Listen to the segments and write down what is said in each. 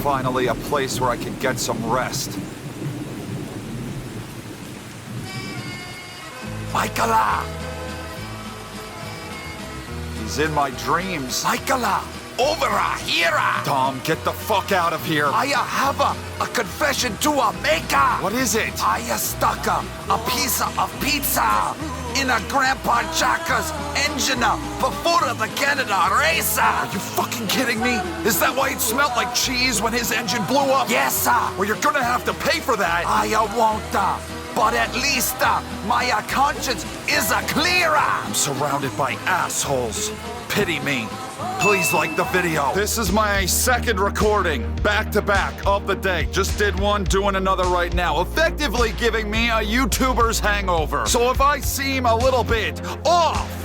Finally, a place where I can get some rest. Michaela! He's in my dreams. Michaela! Over here! Tom, get the fuck out of here. I have a confession to make. What is it? I stuck a piece of pizza in a Grandpa Chaka's engine before the Canada race. Are you fucking kidding me? Is that why it smelled like cheese when his engine blew up? Yes, sir. Well, you're gonna have to pay for that. I won't, but at least my conscience is clear. I'm surrounded by assholes. Pity me. Please like the video. This is my second recording, back-to-back, of the day. Just did one, doing another right now. Effectively giving me a YouTuber's hangover. So if I seem a little bit off,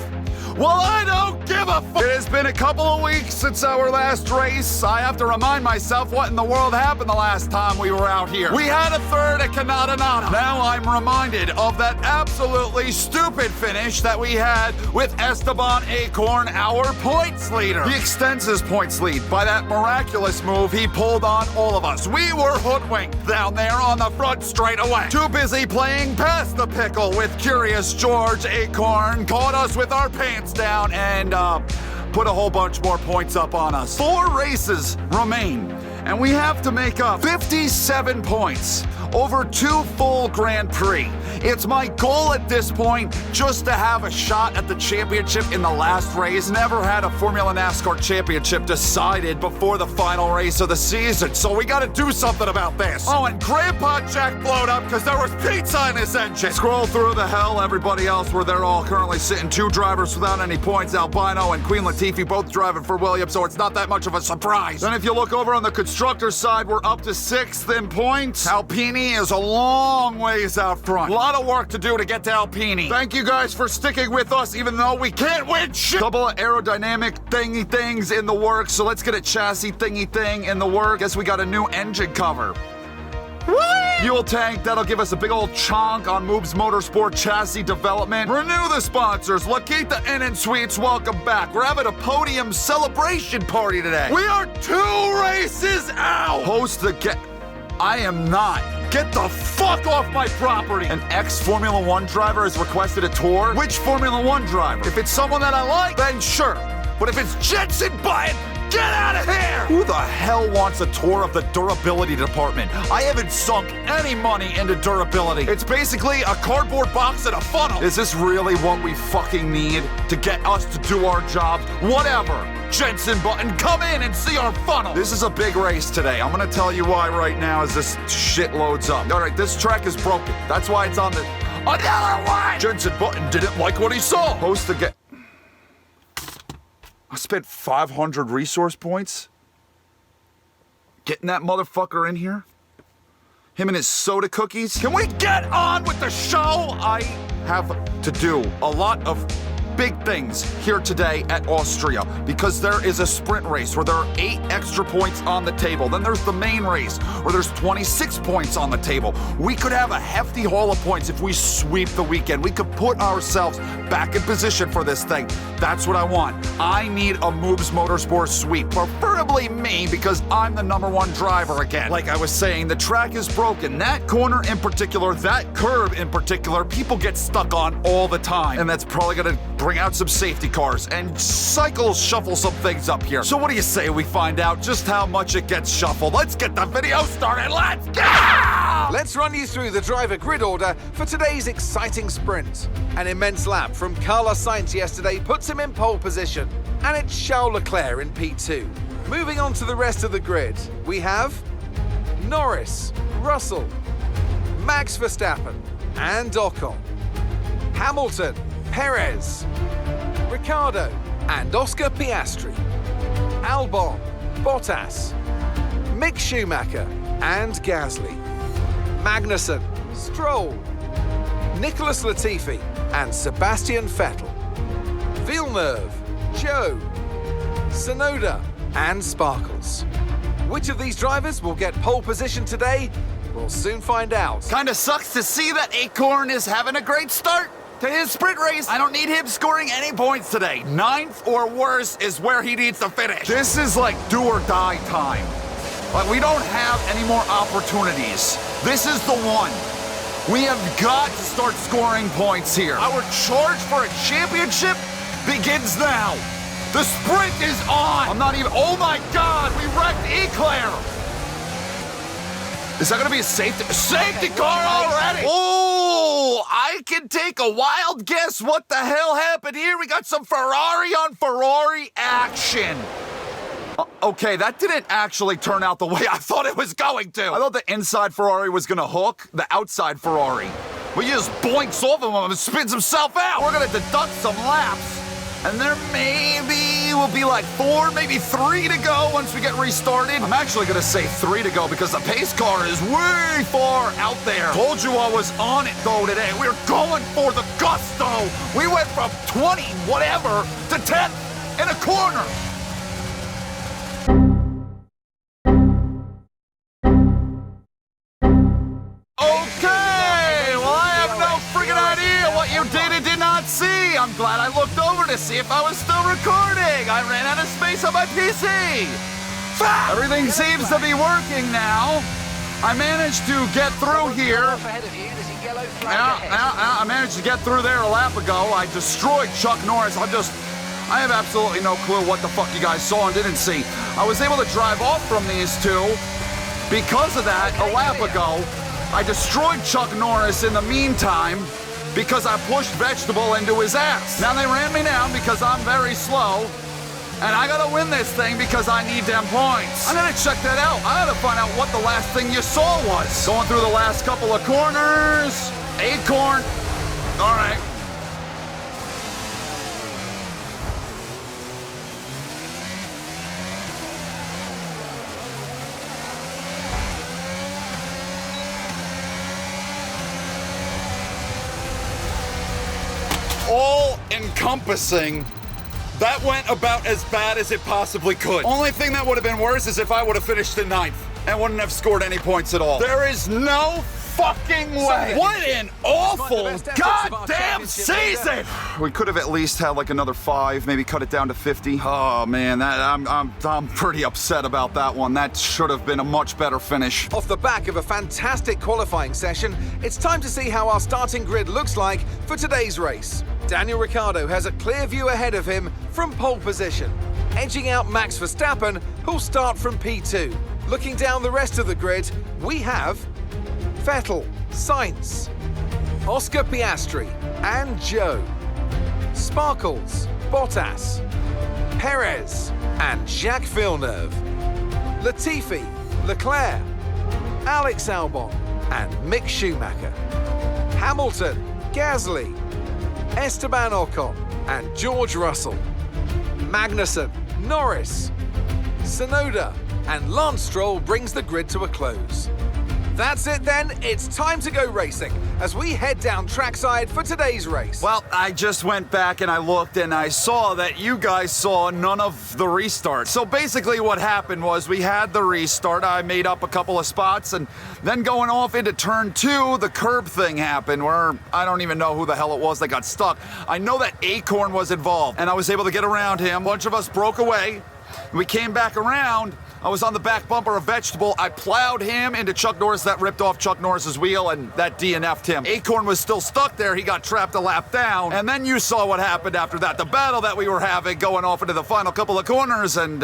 well, I don't give a fuck. It has been a couple of weeks since our last race. I have to remind myself what in the world happened the last time we were out here. We had a third at Canada. Now I'm reminded of that absolutely stupid finish that we had with Esteban Acorn, our points leader. He extends his points lead by that miraculous move he pulled on all of us. We were hoodwinked down there on the front straightaway. Too busy playing past the pickle with Curious George. Acorn caught us with our pants down and put a whole bunch more points up on us. 4 races remain, and we have to make up 57 points over 2 full Grand Prix. It's my goal at this point just to have a shot at the championship in the last race. Never had a Formula NASCAR championship decided before the final race of the season, so we gotta do something about this. Oh, and Grandpa Jack blowed up because there was pizza in his engine. Scroll through the hell, everybody else where they're all currently sitting 2 drivers without any points. Albino and Queen Latifah both driving for Williams, so it's not that much of a surprise. Then if you look over on the constructor's side, we're up to 6th in points. Alpini is a long ways out front. A lot of work to do to get to Alpini. Thank you guys for sticking with us, even though we can't win shit. Couple of aerodynamic thingy things in the works, so let's get a chassis thingy thing in the work. Guess we got a new engine cover. Fuel tank, that'll give us a big old chonk on Mrucz Motorsport chassis development. Renew the sponsors. Laquita Inn and Suites, welcome back. We're having a podium celebration party today. We are 2 races out. Host the I am not. Get the fuck off my property! An ex-Formula 1 driver has requested a tour? Which Formula 1 driver? If it's someone that I like, then sure. But if it's Jensen Button, get out of here! Who the hell wants a tour of the durability department? I haven't sunk any money into durability. It's basically a cardboard box and a funnel. Is this really what we fucking need to get us to do our jobs? Whatever. Jensen Button, come in and see our funnel. This is a big race today. I'm gonna tell you why right now as this shit loads up. All right, this track is broken. That's why it's on the... Another one! Jensen Button didn't like what he saw. Host the I spent 500 resource points getting that motherfucker in here. Him and his soda cookies. Can we get on with the show? I have to do a lot of big things here today at Austria because there is a sprint race where there are 8 extra points on the table. Then there's the main race where there's 26 points on the table. We could have a hefty haul of points if we sweep the weekend. We could put ourselves back in position for this thing. That's what I want. I need a Mrucz Motorsport sweep, preferably me because I'm the #1 driver again. Like I was saying, the track is broken. That corner in particular, that curb in particular, people get stuck on all the time. And that's probably gonna bring out some safety cars and shuffle some things up here. So what do you say we find out just how much it gets shuffled? Let's get the video started. Let's go! Let's run you through the driver grid order for today's exciting sprint. An immense lap from Carlos Sainz yesterday puts him in pole position, and it's Charles Leclerc in P2. Moving on to the rest of the grid, we have Norris, Russell, Max Verstappen, and Ocon, Hamilton, Perez, Ricciardo, and Oscar Piastri, Albon, Bottas, Mick Schumacher, and Gasly, Magnussen, Stroll, Nicholas Latifi, and Sebastian Vettel, Villeneuve, Joe, Tsunoda, and Sparkles. Which of these drivers will get pole position today? We'll soon find out. Kinda sucks to see that Acorn is having a great start to his sprint race. I don't need him scoring any points today. 9th or worse is where he needs to finish. This is like do or die time. Like, we don't have any more opportunities. This is the one. We have got to start scoring points here. Our charge for a championship begins now. The sprint is on. I'm not even, oh my God, we wrecked Eclair. Is that gonna be a safety car already? Oh, I can take a wild guess what the hell happened here. We got some Ferrari on Ferrari action. Okay, that didn't actually turn out the way I thought it was going to. I thought the inside Ferrari was gonna hook the outside Ferrari. But he just boinks off of him and spins himself out. We're gonna deduct some laps. And there maybe will be like 4, maybe 3 to go once we get restarted. I'm actually gonna say 3 to go because the pace car is way far out there. Told you I was on it though today. We're going for the gusto. We went from 20 whatever to 10 in a corner. Okay, well I have no friggin' idea what you did and did not see. I'm glad I looked over to see if I was still recording. I ran out of space on my PC. Everything seems to be working now. I managed to get through here. I managed to get through there a lap ago. I destroyed Chuck Norris. I have absolutely no clue what the fuck you guys saw and didn't see. I was able to drive off from these two because of that a lap ago. I destroyed Chuck Norris in the meantime because I pushed Vegetable into his ass. Now they ran me down because I'm very slow, and I gotta win this thing because I need them points. I'm gonna check that out. I gotta find out what the last thing you saw was. Going through the last couple of corners. Acorn. All right. All-encompassing. That went about as bad as it possibly could. Only thing that would have been worse is if I would have finished in 9th and wouldn't have scored any points at all. There is no fucking way. What an awful goddamn season. We could have at least had like another 5, maybe cut it down to 50. Oh man, I'm pretty upset about that one. That should have been a much better finish. Off the back of a fantastic qualifying session, it's time to see how our starting grid looks like for today's race. Daniel Ricciardo has a clear view ahead of him from pole position, edging out Max Verstappen, who'll start from P2. Looking down the rest of the grid, we have Vettel, Sainz, Oscar Piastri, and Joe, Sparkles, Bottas, Perez, and Jacques Villeneuve, Latifi, Leclerc, Alex Albon, and Mick Schumacher, Hamilton, Gasly, Esteban Ocon, and George Russell, Magnussen, Norris, Tsunoda, and Lance Stroll brings the grid to a close. That's it then, it's time to go racing as we head down trackside for today's race. Well, I just went back and I looked and I saw that you guys saw none of the restart. So basically what happened was we had the restart, I made up a couple of spots, and then going off into turn 2, the curb thing happened where I don't even know who the hell it was that got stuck. I know that Acorn was involved and I was able to get around him. A bunch of us broke away. We came back around. I was on the back bumper of Vegetable. I plowed him into Chuck Norris. That ripped off Chuck Norris's wheel, and that DNF'd him. Acorn was still stuck there. He got trapped a lap down. And then you saw what happened after that. The battle that we were having going off into the final couple of corners, and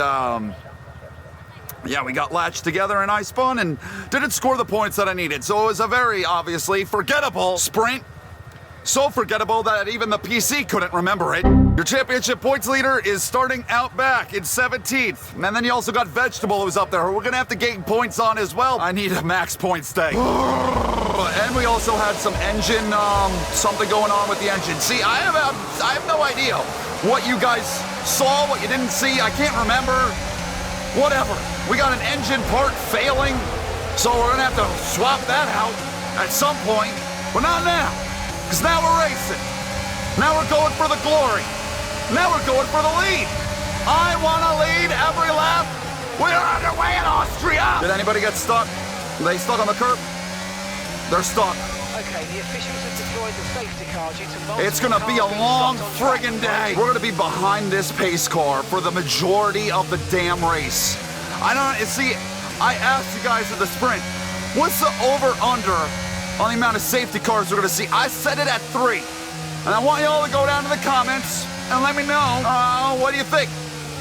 yeah, we got latched together and I spun and didn't score the points that I needed. So it was a very obviously forgettable sprint. So forgettable that even the PC couldn't remember it. Your championship points leader is starting out back in 17th. And then you also got Vegetable who's up there, who we're gonna have to gain points on as well. I need a max points day. And we also had some engine, something going on with the engine. See, I have no idea what you guys saw, what you didn't see. I can't remember. Whatever. We got an engine part failing, so we're gonna have to swap that out at some point, but not now. Because now we're racing. Now we're going for the glory. Now we're going for the lead. I want to lead every lap. We're underway in Austria. Did anybody get stuck? Are they stuck on the curb? They're stuck. Okay, the officials have deployed the safety car due to multiple It's going to be a long friggin' day. We're going to be behind this pace car for the majority of the damn race. I don't see. I asked you guys at the sprint, what's the over-under on the amount of safety cars we're gonna see? I set it at 3. And I want you all to go down to the comments and let me know, what do you think?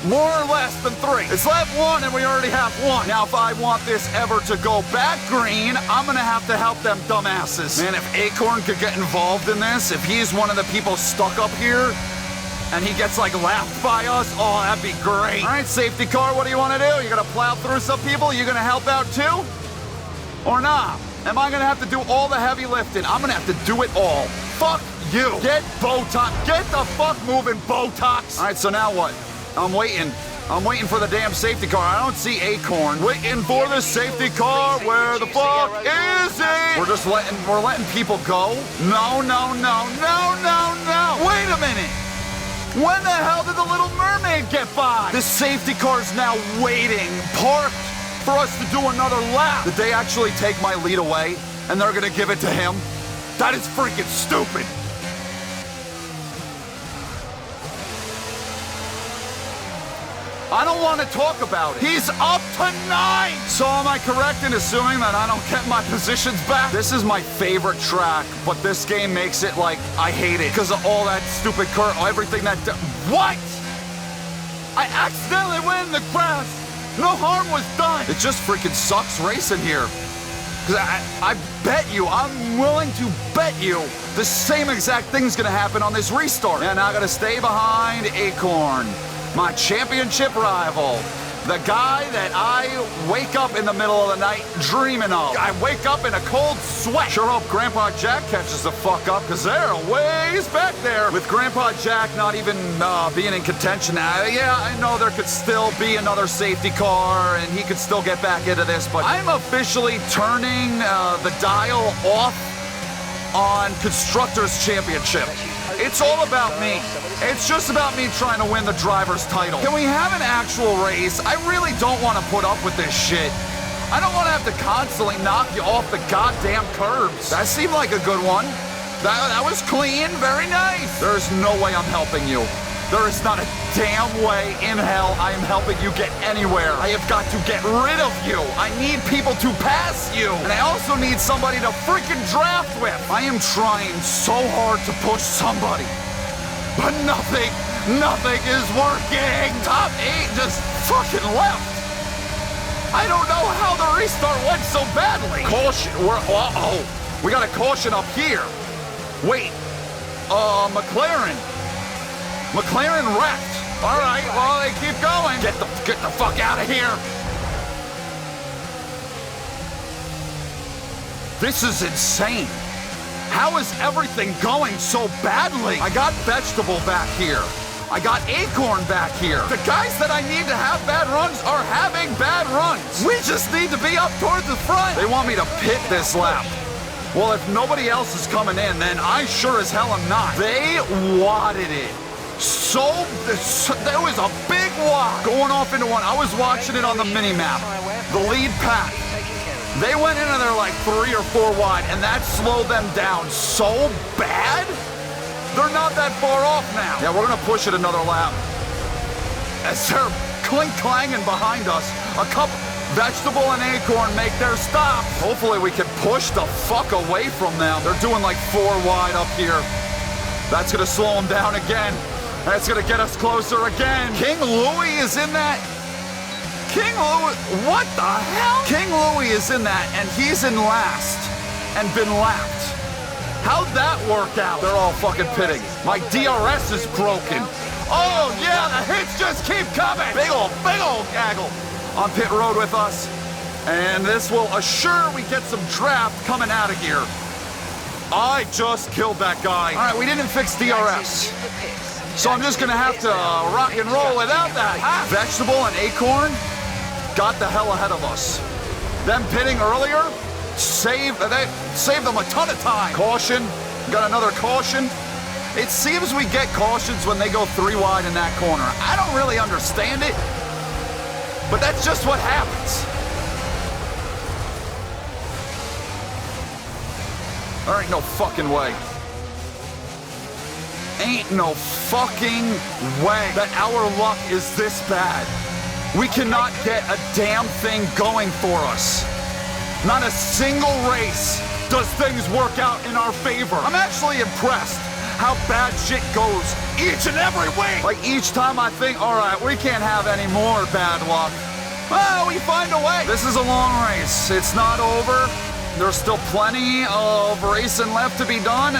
More or less than 3. It's lap 1 and we already have 1. Now, if I want this ever to go back green, I'm gonna have to help them dumbasses. Man, if Acorn could get involved in this, if he's one of the people stuck up here, and he gets like laughed by us, oh, that'd be great. All right, safety car, what do you want to do? You gonna plow through some people? You gonna help out too? Or not? Am I gonna have to do all the heavy lifting? I'm gonna have to do it all. Fuck you. Get Botox. Get the fuck moving, Botox. All right, so now what? I'm waiting. I'm waiting for the damn safety car. I don't see Acorn. Waiting for the safety car. Where the fuck is he? We're letting people go? No. Wait a minute. When the hell did the Little Mermaid get by? The safety car's now waiting, parked for us to do another lap. Did they actually take my lead away and they're gonna give it to him? That is freaking stupid. I don't want to talk about it. He's up to 9! So am I correct in assuming that I don't get my positions back? This is my favorite track, but this game makes it like I hate it because of all that stupid everything that... What? I accidentally went in the grass. No harm was done. It just freaking sucks racing here. Because I bet you, I'm willing to bet you the same exact thing's going to happen on this restart. And I got to stay behind Acorn. My championship rival, the guy that I wake up in the middle of the night dreaming of. I wake up in a cold sweat. Sure hope Grandpa Jack catches the fuck up, because they're a ways back there. With Grandpa Jack not even being in contention now, yeah, I know there could still be another safety car, and he could still get back into this, but I'm officially turning the dial off on Constructors Championship. It's all about me. It's just about me trying to win the driver's title. Can we have an actual race? I really don't want to put up with this shit. I don't want to have to constantly knock you off the goddamn curbs. That seemed like a good one. That was clean, very nice. There's no way I'm helping you. There is not a damn way in hell I am helping you get anywhere. I have got to get rid of you. I need people to pass you. And I also need somebody to freaking draft with. I am trying so hard to push somebody. But nothing is working. Top 8 just fucking left. I don't know how the restart went so badly. Caution, uh-oh. We got a caution up here. Wait, McLaren wrecked. All right, well, they keep going. Get the fuck out of here. This is insane. How is everything going so badly? I got Vegetable back here. I got Acorn back here. The guys that I need to have bad runs are having bad runs. We just need to be up towards the front. They want me to pit this lap. Well, if nobody else is coming in, then I sure as hell am not. They wadded it. There was a big wad going off into one. I was watching it on the mini-map. The lead pack. They went into there like 3 or 4 wide, and that slowed them down so bad. They're not that far off now. Yeah, we're gonna push it another lap. As they're clink-clanging behind us, a couple, Vegetable and Acorn make their stop. Hopefully we can push the fuck away from them. They're doing like 4 wide up here. That's gonna slow them down again. That's gonna get us closer again. King Louie is in that. King Louie, what the hell? King Louie is in that, and he's in last and been lapped. How'd that work out? They're all fucking pitting. My DRS is broken. Oh yeah, the hits just keep coming. Big old gaggle on pit road with us. And this will assure we get some draft coming out of here. I just killed that guy. All right, we didn't fix DRS. So I'm just gonna have to rock and roll without that. Vegetable and Acorn got the hell ahead of us. Them pitting earlier saved them a ton of time. Caution, got another caution. It seems we get cautions when they go 3 wide in that corner. I don't really understand it, but that's just what happens. There ain't no fucking way. Ain't no fucking way that our luck is this bad. We cannot get a damn thing going for us. Not a single race does things work out in our favor. I'm actually impressed how bad shit goes each and every week. Like each time I think, all right, we can't have any more bad luck. Well, we find a way. This is a long race. It's not over. There's still plenty of racing left to be done.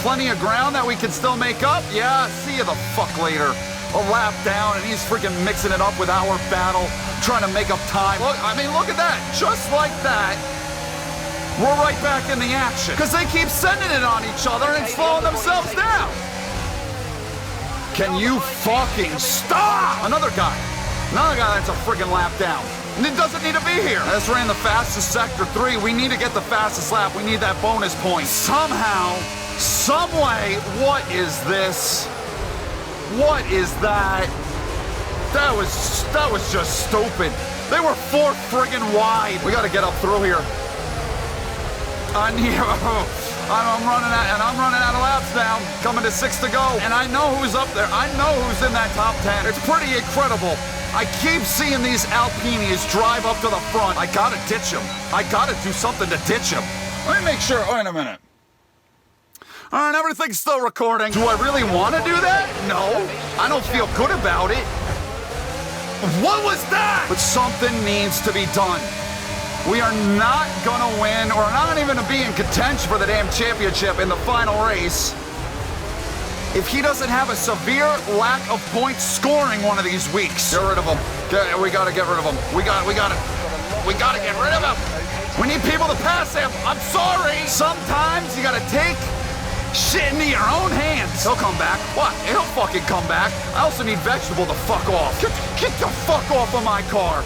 Plenty of ground that we can still make up. Yeah, see you the fuck later. A lap down, and he's freaking mixing it up with our battle, trying to make up time. Look, I mean, look at that. Just like that, we're right back in the action. Because they keep sending it on each other and slowing themselves down. Can you fucking stop? Another guy that's a freaking lap down. And it doesn't need to be here. Let's ran the fastest sector 3. We need to get the fastest lap. We need that bonus point. Somehow, some way, what is this? What is that? That was just stupid. They were 4 friggin' wide. We gotta get up through here. I'm running out of laps now. Coming to 6 to go. And I know who's up there. I know who's in that top 10. It's pretty incredible. I keep seeing these Alpinis drive up to the front. I gotta ditch them. I gotta do something to ditch them. Let me make sure. Wait a minute. All right, everything's still recording. Do I really want to do that? No. I don't feel good about it. What was that? But something needs to be done. We are not gonna win, or not even gonna be in contention for the damn championship in the final race if he doesn't have a severe lack of points scoring one of these weeks. Get rid of him. We gotta get rid of him. We gotta get rid of him. We need people to pass him. I'm sorry. Sometimes you gotta take shit into your own hands. He'll come back. What? He'll fucking come back. I also need Vegetable to fuck off. Get the fuck off of my car.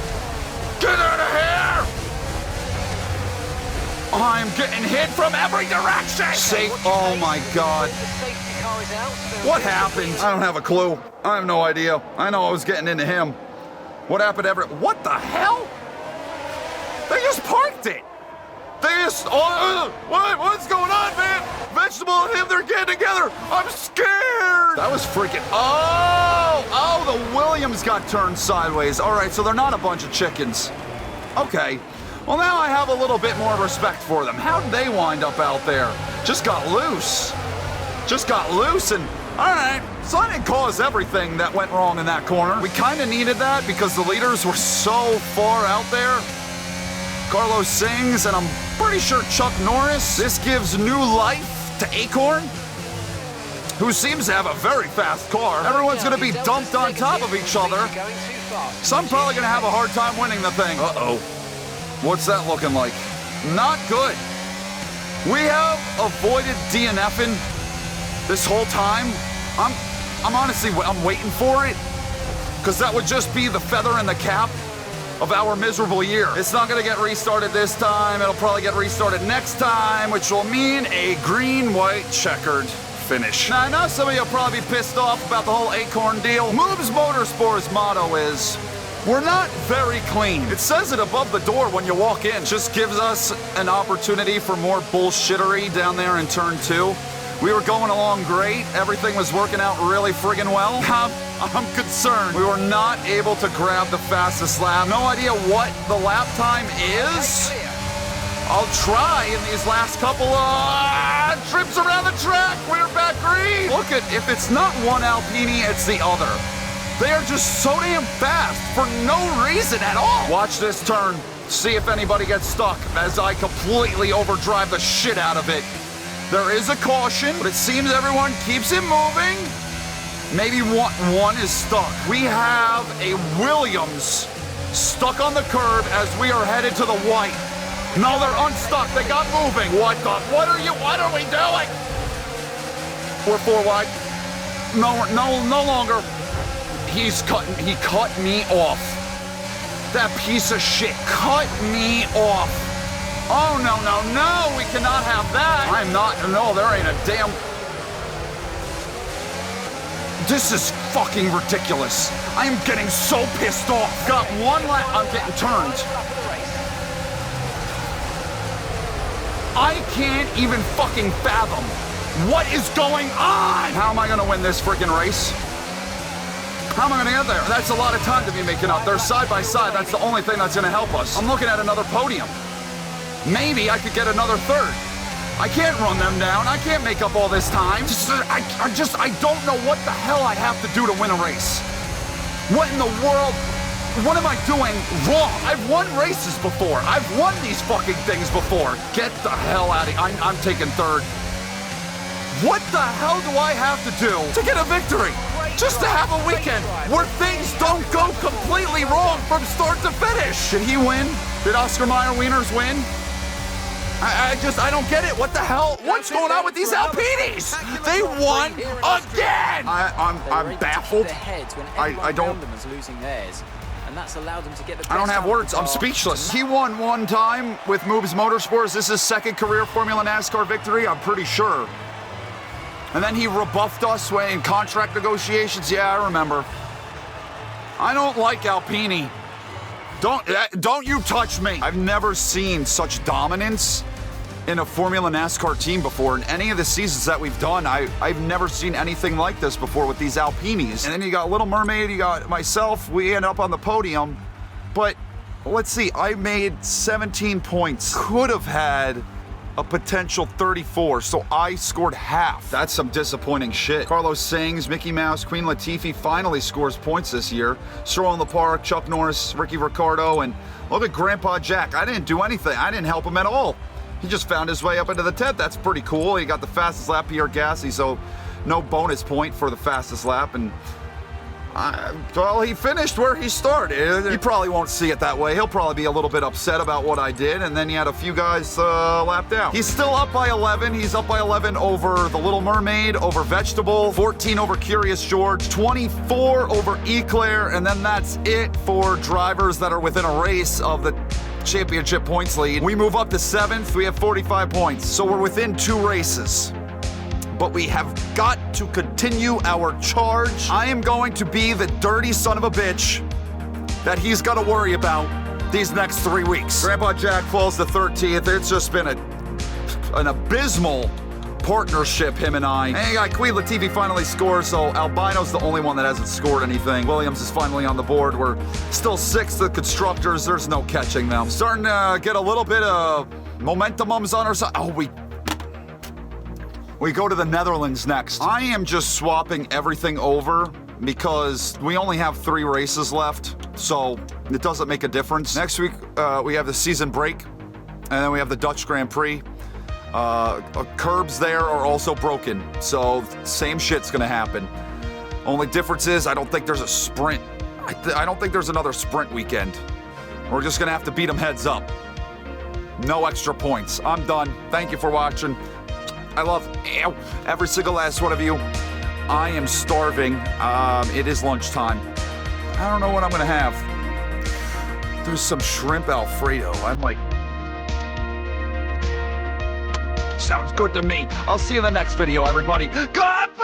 Get out of here. I'm getting hit from every direction. Oh my God. What happened? I don't have a clue. I have no idea. I know I was getting into him. What happened What the hell? They just parked it. What's going on, man? Vegetable and him, they're getting together. I'm scared. That was freaking, the Williams got turned sideways. All right, so they're not a bunch of chickens. Okay, well now I have a little bit more respect for them. How did they wind up out there? Just got loose and, all right, so I didn't cause everything that went wrong in that corner. We kind of needed that because the leaders were so far out there. Carlos Sings, and I'm pretty sure Chuck Norris. This gives new life to Acorn, who seems to have a very fast car. Everyone's going to be dumped on top of each other, so I'm probably going to have a hard time winning the thing. Uh-oh. What's that looking like? Not good. We have avoided DNFing this whole time. I'm honestly waiting for it, because that would just be the feather in the cap of our miserable year. It's not gonna get restarted this time. It'll probably get restarted next time, which will mean a green-white checkered finish. Now, I know some of you will probably be pissed off about the whole Acorn deal. Mrucz Motorsport's motto is, we're not very clean. It says it above the door when you walk in. Just gives us an opportunity for more bullshittery down there in turn 2. We were going along great. Everything was working out really friggin' well. I'm concerned. We were not able to grab the fastest lap. No idea what the lap time is. I'll try in these last couple of trips around the track. We're back green. Look at, if it's not one Alpini, it's the other. They are just so damn fast for no reason at all. Watch this turn. See if anybody gets stuck as I completely overdrive the shit out of it. There is a caution, but it seems everyone keeps it moving. Maybe one is stuck. We have a Williams stuck on the curb as we are headed to the white. No, they're unstuck. They got moving. What are we doing? We're 4 wide. No longer. He cut me off. That piece of shit cut me off. Oh, no, we cannot have that. There ain't a damn... This is fucking ridiculous. I am getting so pissed off. Got one lap, I'm getting turned. I can't even fucking fathom what is going on. How am I gonna win this freaking race? How am I gonna get there? That's a lot of time to be making up. They're side by side. That's the only thing that's gonna help us. I'm looking at another podium. Maybe I could get another third. I can't run them down. I can't make up all this time. I don't know what the hell I have to do to win a race. What in the world? What am I doing wrong? I've won races before. I've won these fucking things before. Get the hell out of here. I'm taking third. What the hell do I have to do to get a victory? Just to have a weekend where things don't go completely wrong from start to finish. Did he win? Did Oscar Mayer Wieners win? I don't get it. What the hell? What's going on with these Alpinis? They won again. I'm baffled. I don't. And that's allowed them to get the I don't have words. I'm speechless. He won one time with Mrucz Motorsports. This is his second career Formula NASCAR victory, I'm pretty sure. And then he rebuffed us in contract negotiations. Yeah, I remember. I don't like Alpini. Don't you touch me. I've never seen such dominance in a Formula NASCAR team before. In any of the seasons that we've done, I've never seen anything like this before with these Alpinis. And then you got Little Mermaid, you got myself, we end up on the podium. But let's see, I made 17 points. Could have had a potential 34, so I scored half. That's some disappointing shit. Carlos Sainz, Mickey Mouse, Queen Latifah finally scores points this year. Stroll in the Park, Chuck Norris, Ricky Ricardo, and look at Grandpa Jack. I didn't do anything. I didn't help him at all. He just found his way up into the 10th. That's pretty cool. He got the fastest lap, Pierre Gasly, so no bonus point for the fastest lap. And well, he finished where he started. He probably won't see it that way. He'll probably be a little bit upset about what I did, and then he had a few guys lap down. He's still up by 11. He's up by 11 over the Little Mermaid, over Vegetable, 14 over Curious George, 24 over Eclair, and then that's it for drivers that are within a race of the championship points lead. We move up to 7th. We have 45 points, so we're within 2 races. But we have got to continue our charge. I am going to be the dirty son of a bitch that he's got to worry about these next 3 weeks. Grandpa Jack falls to 13th. It's just been an abysmal partnership, him and I. And you got Queen Latifah finally scores, so Albino's the only one that hasn't scored anything. Williams is finally on the board. We're still 6th at constructors. There's no catching them. Starting to get a little bit of momentumums on our side. Oh, we go to the Netherlands next. I am just swapping everything over because we only have 3 races left, so it doesn't make a difference. Next week, we have the season break, and then we have the Dutch Grand Prix. Curbs there are also broken, so same shit's gonna happen. Only difference is I don't think there's a sprint. I don't think there's another sprint weekend. We're just gonna have to beat them heads up. No extra points. I'm done. Thank you for watching. I love every single last one of you. I am starving. It is lunchtime. I don't know what I'm gonna have. There's some shrimp Alfredo. I'm like, sounds good to me. I'll see you in the next video, everybody. Goodbye!